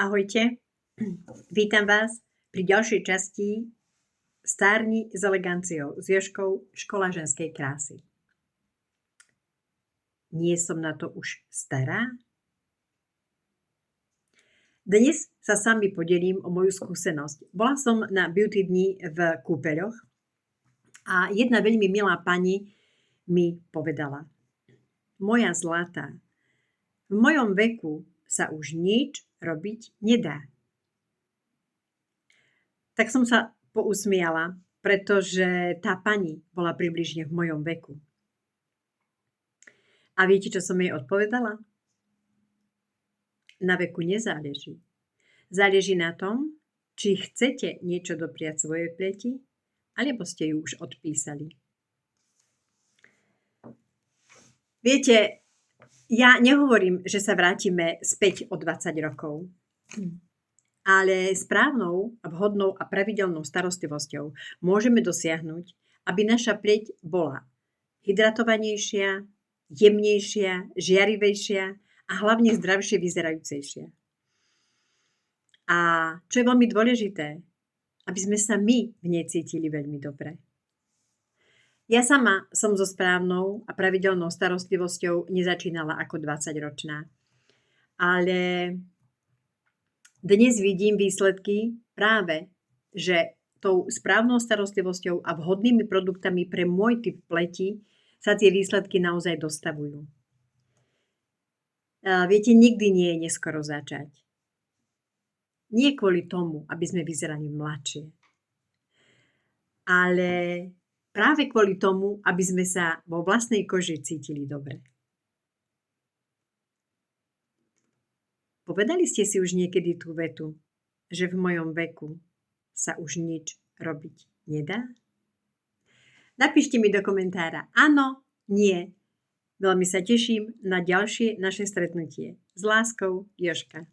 Ahojte, vítam vás pri ďalšej časti Stárni s eleganciou s Jožkou, škola ženskej krásy. Nie som na to už stará? Dnes sa s vami podelím o moju skúsenosť. Bola som na beauty dni v Kúpeľoch a jedna veľmi milá pani mi povedala: moja zlatá, v mojom veku sa už nič robiť nedá. Tak som sa pousmiala, pretože tá pani bola približne v mojom veku. A viete, čo som jej odpovedala? Na veku nezáleží. Záleží na tom, či chcete niečo dopriať svojej pleti, alebo ste ju už odpísali. Viete, ja nehovorím, že sa vrátime späť o 20 rokov. Ale správnou, vhodnou a pravidelnou starostlivosťou môžeme dosiahnuť, aby naša pleť bola hydratovanejšia, jemnejšia, žiarivejšia a hlavne zdravšie vyzerajúcejšia. A čo je veľmi dôležité, aby sme sa my v nej cítili veľmi dobre. Ja sama som so správnou a pravidelnou starostlivosťou nezačínala ako 20-ročná. Ale dnes vidím výsledky práve, že tou správnou starostlivosťou a vhodnými produktami pre môj typ pleti sa tie výsledky naozaj dostavujú. Viete, nikdy nie je neskoro začať. Nie kvôli tomu, aby sme vyzerali mladšie, ale práve kvôli tomu, aby sme sa vo vlastnej koži cítili dobre. Povedali ste si už niekedy tú vetu, že v mojom veku sa už nič robiť nedá? Napíšte mi do komentára áno, nie. Veľmi sa teším na ďalšie naše stretnutie. S láskou, Jožka.